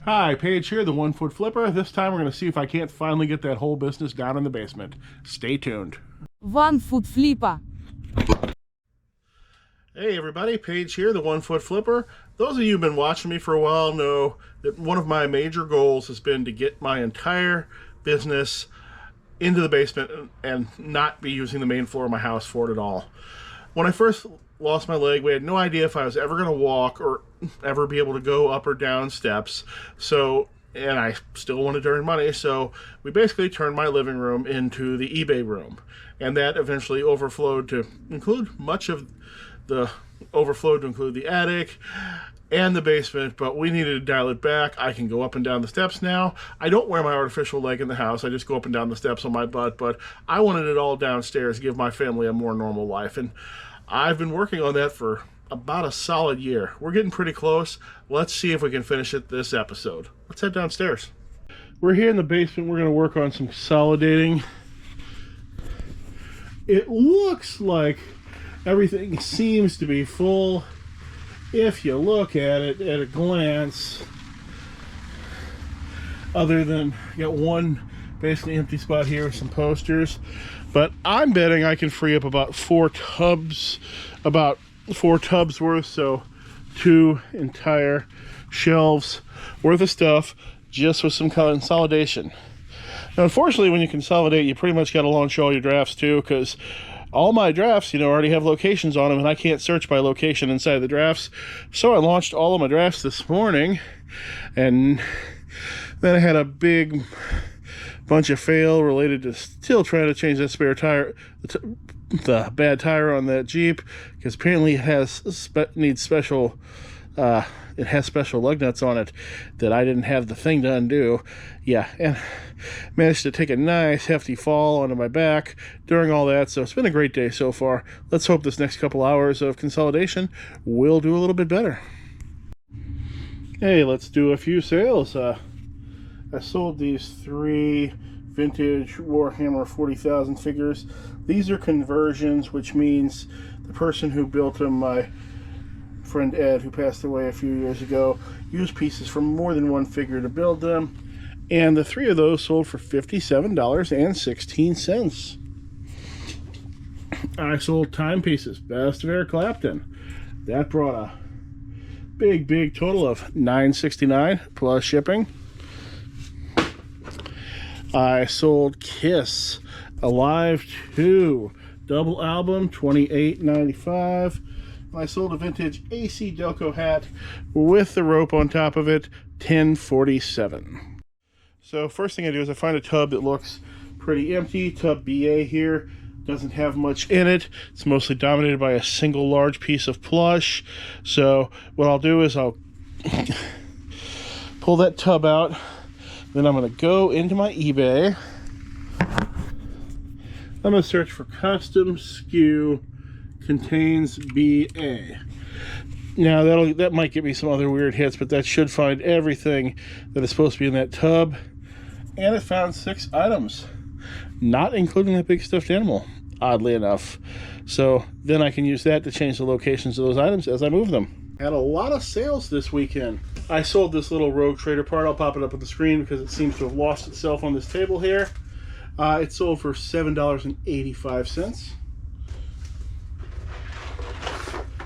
Hi, Paige here, the 1 Foot Flipper. This time we're going to see if I can't finally get that whole business down in the basement. Stay tuned. 1 Foot Flipper. Hey everybody, Paige here, the 1 Foot Flipper. Those of you who've been watching me for a while know that one of my major goals has been to get my entire business into the basement and not be using the main floor of my house for it at all. When I first lost my leg, we had no idea if I was ever going to walk or ever be able to go up or down steps. And I still wanted to earn money, so we basically turned my living room into the eBay room. And that eventually overflowed to include the attic and the basement, but we needed to dial it back. I can go up and down the steps now. I don't wear my artificial leg in the house. I just go up and down the steps on my butt, but I wanted it all downstairs to give my family a more normal life. And I've been working on that for about a solid year. We're getting pretty close. Let's see if we can finish it this episode. Let's head downstairs. We're here in the basement. We're going to work on some consolidating. It looks like everything seems to be full if you look at it at a glance, other than you got one basically empty spot here with some posters. But I'm betting I can free up about four tubs worth, so 2 entire shelves worth of stuff just with some consolidation. Now, unfortunately, when you consolidate, you pretty much got to launch all your drafts too, because all my drafts, already have locations on them, and I can't search by location inside the drafts. So I launched all of my drafts this morning, and then I had a big bunch of fail related to still trying to change that spare tire, the bad tire on that Jeep, because apparently it has special lug nuts on it that I didn't have the thing to undo. Yeah, and managed to take a nice hefty fall onto my back during all that, so it's been a great day so far. Let's hope this next couple hours of consolidation will do a little bit better. Hey, let's do a few sales. I sold these 3 vintage Warhammer 40,000 figures. These are conversions, which means the person who built them, my friend Ed, who passed away a few years ago, used pieces from more than one figure to build them. And the 3 of those sold for $57.16. I sold timepieces, best of Eric Clapton. That brought a big total of $9.69 plus shipping. I sold Kiss Alive 2 double album, $28.95. I sold a vintage AC Delco hat with the rope on top of it, $10.47. So first thing I do is I find a tub that looks pretty empty. Tub BA here doesn't have much in it. It's mostly dominated by a single large piece of plush. So what I'll do is I'll pull that tub out. Then I'm going to go into my eBay. I'm going to search for custom SKU contains BA. Now that might give me some other weird hits, but that should find everything that is supposed to be in that tub. And it found 6 items, not including that big stuffed animal, oddly enough. So then I can use that to change the locations of those items as I move them. Had a lot of sales this weekend. I sold this little Rogue Trader part. I'll pop it up on the screen because it seems to have lost itself on this table here. It sold for $7.85.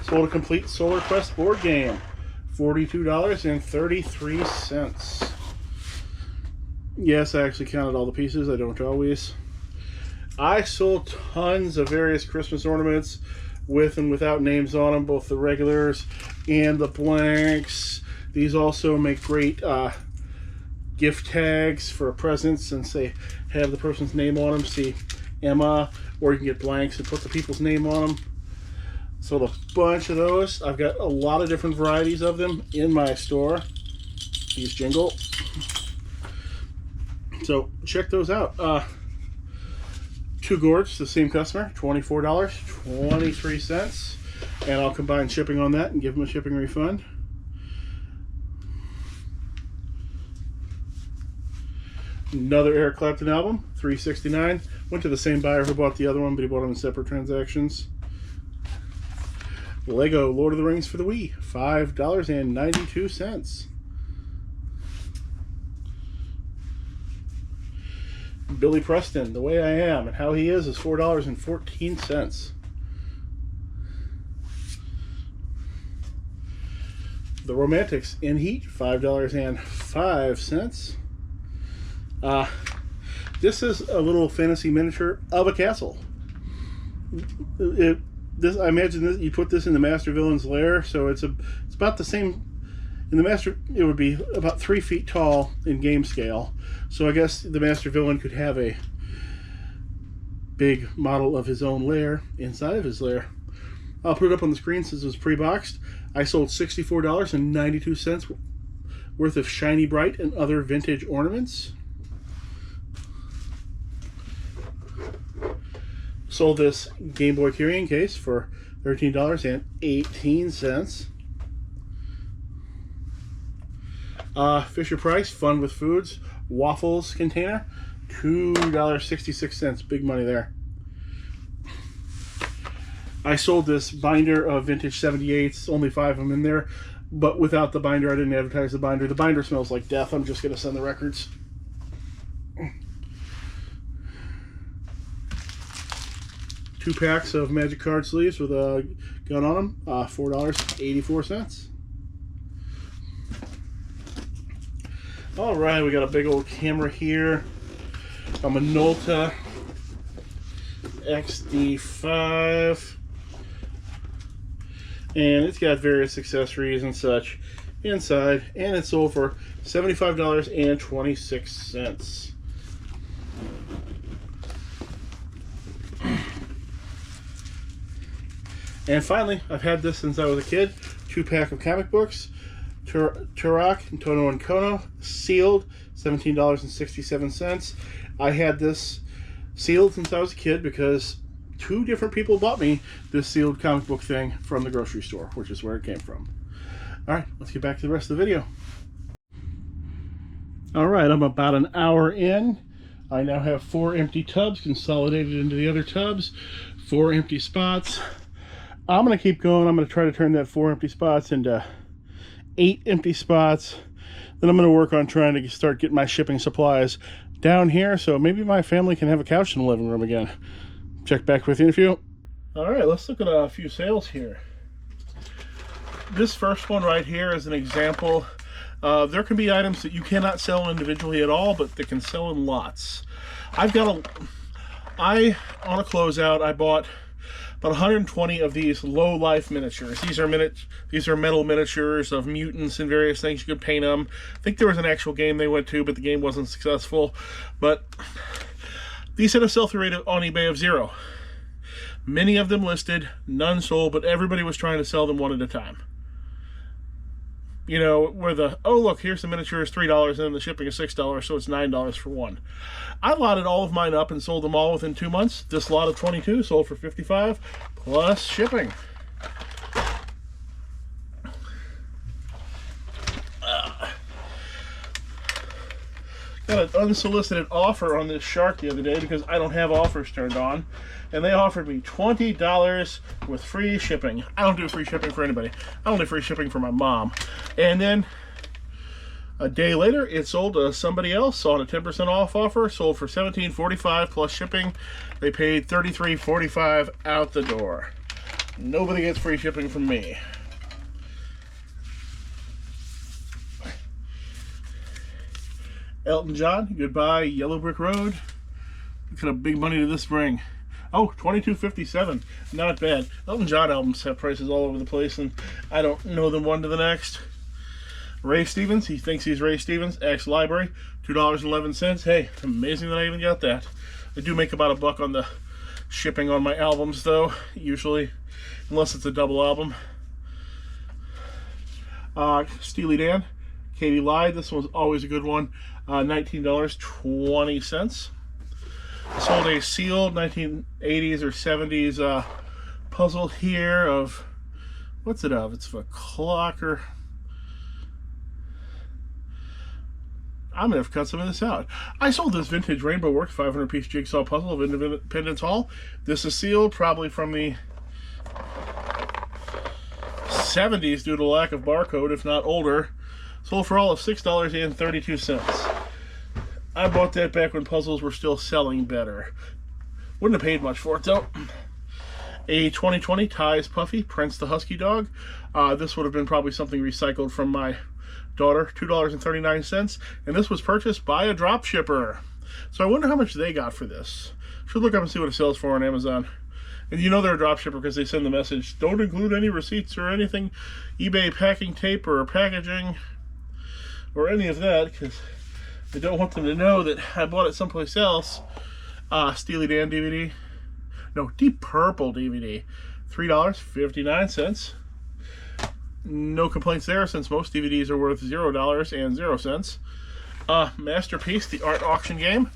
Sold a complete Solar Quest board game, $42.33. Yes, I actually counted all the pieces. I don't always. I sold tons of various Christmas ornaments with and without names on them, both the regulars and the blanks. These also make great gift tags for presents, since they have the person's name on them. See, Emma, or you can get blanks and put the people's name on them. Sold a bunch of those. I've got a lot of different varieties of them in my store. These jingle. So check those out. 2 gourds, the same customer, $24.23. And I'll combine shipping on that and give them a shipping refund. Another Eric Clapton album, $3.69. Went to the same buyer who bought the other one, but he bought them in separate transactions. Lego Lord of the Rings for the Wii, $5.92. Billy Preston, The Way I Am, and How He Is $4.14. The Romantics in Heat, $5.05. This is a little fantasy miniature of a castle. I imagine this, you put this in the Master Villain's lair, so it's about the same. In the Master, it would be about 3 feet tall in game scale. So I guess the Master Villain could have a big model of his own lair inside of his lair. I'll put it up on the screen since it was pre-boxed. I sold $64.92 worth of Shiny Bright and other vintage ornaments. Sold this Game Boy carrying case for $13.18. Fisher Price Fun with Foods waffles container, $2.66. Big money there. I sold this binder of vintage 78s, only 5 of them in there, but without the binder. I didn't advertise the binder. The binder smells like death. I'm just going to send the records. 2 packs of Magic card sleeves with a gun on them, $4.84. All right, we got a big old camera here, a Minolta XD5, and it's got various accessories and such inside, and it sold for $75.26. And finally, I've had this since I was a kid, 2-pack of comic books, Turok and Tono and Kono, sealed, $17.67. I had this sealed since I was a kid because 2 different people bought me this sealed comic book thing from the grocery store, which is where it came from. Alright, let's get back to the rest of the video. Alright, I'm about an hour in. I now have 4 empty tubs consolidated into the other tubs, 4 empty spots. I'm going to keep going. I'm going to try to turn that 4 empty spots into 8 empty spots. Then I'm going to work on trying to start getting my shipping supplies down here, so maybe my family can have a couch in the living room again. Check back with you in a few. Alright, let's look at a few sales here. This first one right here is an example. There can be items that you cannot sell individually at all, but they can sell in lots. On a closeout, I bought about 120 of these low-life miniatures. These are metal miniatures of mutants and various things. You could paint them. I think there was an actual game they went to, but the game wasn't successful. But these had a sell-through rate on eBay of 0. Many of them listed, none sold, but everybody was trying to sell them one at a time. You know, where oh look, here's the miniature is $3 and then the shipping is $6, so it's $9 for one. I lotted all of mine up and sold them all within 2 months. This lot of 22 sold for $55 plus shipping. Got an unsolicited offer on this shark the other day because I don't have offers turned on, and they offered me $20 with free shipping. I don't do free shipping for anybody. I only do free shipping for my mom. And then a day later, it sold to somebody else on a 10% off offer. Sold for $17.45 plus shipping. They paid $33.45 out the door. Nobody gets free shipping from me. Elton John, Goodbye Yellow Brick Road. Look at how big money did this bring. Oh, $22.57. Not bad. Elton John albums have prices all over the place, and I don't know them one to the next. Ray Stevens, he thinks he's Ray Stevens. Library, $2.11. Hey, amazing that I even got that. I do make about $1 on the shipping on my albums, though, usually, unless it's a double album. Steely Dan, Katie Lied. This one's always a good one. $19.20. Sold a sealed 1980s or 70s puzzle here of, what's it of? It's of a clock or... I'm going to have to cut some of this out. I sold this vintage Rainbow Works 500-piece jigsaw puzzle of Independence Hall. This is sealed, probably from the 70s due to lack of barcode, if not older. Sold for all of $6.32. I bought that back when puzzles were still selling better. Wouldn't have paid much for it though. A 2020 Ties Puffy, Prince the Husky Dog. This would have been probably something recycled from my daughter, $2.39, and this was purchased by a drop shipper. So I wonder how much they got for this. Should look up and see what it sells for on Amazon. And you know they're a drop shipper because they send the message, don't include any receipts or anything, eBay packing tape or packaging or any of that, because I don't want them to know that I bought it someplace else. Steely Dan DVD. No, Deep Purple DVD. $3.59. No complaints there since most DVDs are worth $0.00. Masterpiece, the art auction game.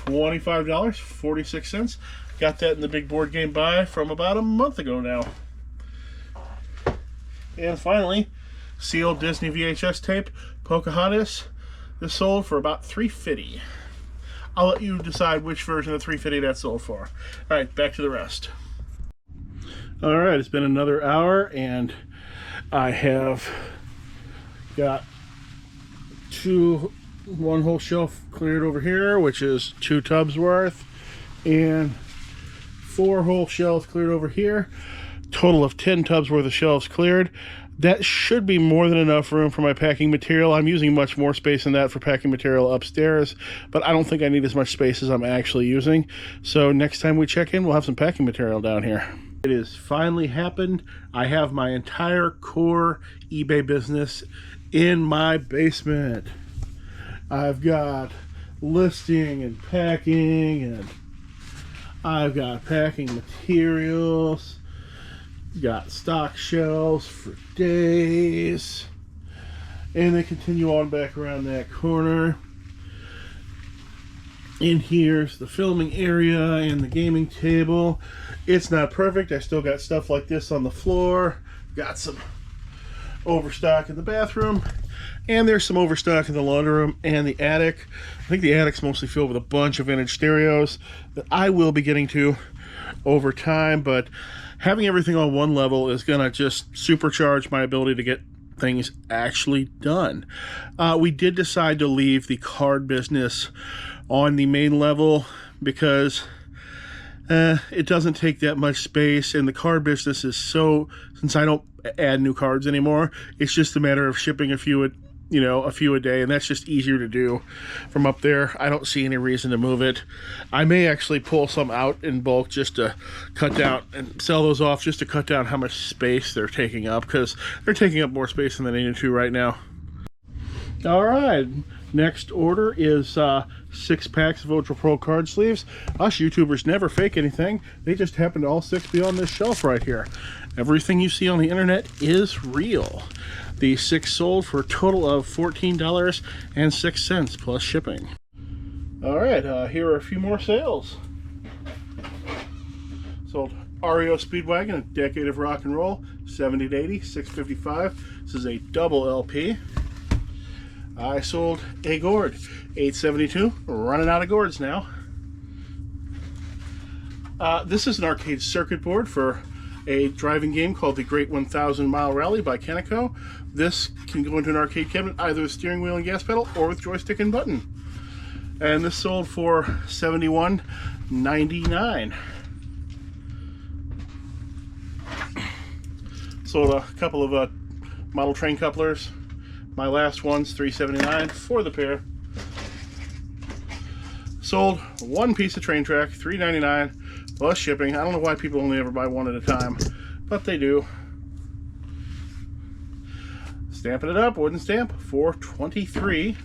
$25.46. Got that in the big board game buy from about a month ago now. And finally, sealed Disney VHS tape, Pocahontas. This sold for about $3.50. I'll let you decide which version of $3.50 that sold for. Alright, back to the rest. Alright, it's been another hour and I have got one whole shelf cleared over here, which is 2 tubs worth, and 4 whole shelves cleared over here. Total of 10 tubs worth of shelves cleared. That should be more than enough room for my packing material. I'm using much more space than that for packing material upstairs, but I don't think I need as much space as I'm actually using. So next time we check in, we'll have some packing material down here. It has finally happened. I have my entire core eBay business in my basement. I've got listing and packing, and I've got packing materials. Got stock shelves for days, and they continue on back around that corner. In here's the filming area and the gaming table. It's not perfect. I still got stuff like this on the floor. Got some overstock in the bathroom, and there's some overstock in the laundry room and the attic. I think the attic's mostly filled with a bunch of vintage stereos that I will be getting to over time, but having everything on one level is gonna just supercharge my ability to get things actually done. We did decide to leave the card business on the main level because it doesn't take that much space, and the card business is so, since I don't add new cards anymore, it's just a matter of shipping a few a day, and that's just easier to do from up there. I don't see any reason to move it. I may actually pull some out in bulk just to cut down and sell those off, just to cut down how much space they're taking up, because they're taking up more space than they need to right now. All right, next order is 6 packs of Ultra Pro card sleeves. Us YouTubers never fake anything. They just happen to all 6 be on this shelf right here. Everything you see on the internet is real. The 6 sold for a total of $14.06 plus shipping. All right, here are a few more sales. Sold REO Speedwagon, A Decade of Rock and Roll, 70 to 80, $6.55. This is a double LP. I sold a gourd, $8.72. Running out of gourds now. This is an arcade circuit board for a driving game called the Great 1000 Mile Rally by Keneco. This can go into an arcade cabinet either with steering wheel and gas pedal or with joystick and button. And this sold for $71.99. Sold a couple of model train couplers. My last one's $3.79 for the pair. Sold 1 piece of train track, $3.99 plus shipping. I don't know why people only ever buy one at a time, but they do. Stamping it up, wooden stamp, $4.23.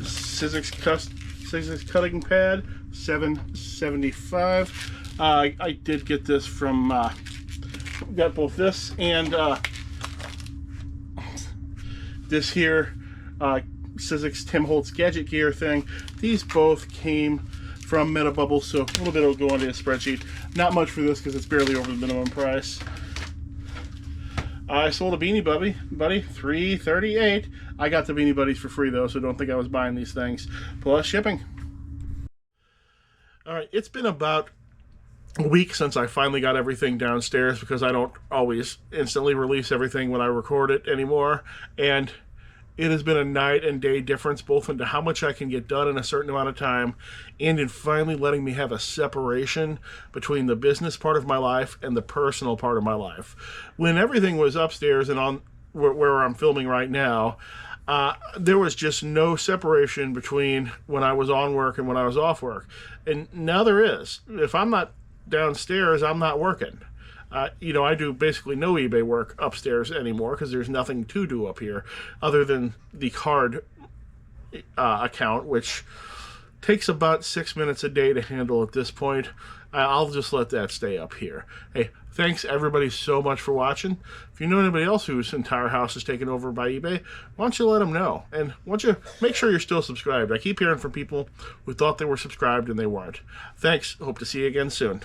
Scissors cutting pad, $7.75. I did get this from, got both this and this here Sizzix Tim Holtz Gadget Gear thing. These both came from Meta Bubble, so a little bit will go onto a spreadsheet. Not much for this because it's barely over the minimum price. I sold a Beanie Buddy, $3.38. I got the Beanie Buddies for free though, so don't think I was buying these things. Plus shipping. Alright, it's been about a week since I finally got everything downstairs because I don't always instantly release everything when I record it anymore. And it has been a night and day difference, both into how much I can get done in a certain amount of time and in finally letting me have a separation between the business part of my life and the personal part of my life. When everything was upstairs and on where I'm filming right now, there was just no separation between when I was on work and when I was off work. And now there is. If I'm not downstairs, I'm not working. I do basically no eBay work upstairs anymore because there's nothing to do up here other than the card account, which takes about 6 minutes a day to handle at this point. I'll just let that stay up here. Hey, thanks everybody so much for watching. If you know anybody else whose entire house is taken over by eBay, why don't you let them know? And why don't you make sure you're still subscribed? I keep hearing from people who thought they were subscribed and they weren't. Thanks. Hope to see you again soon.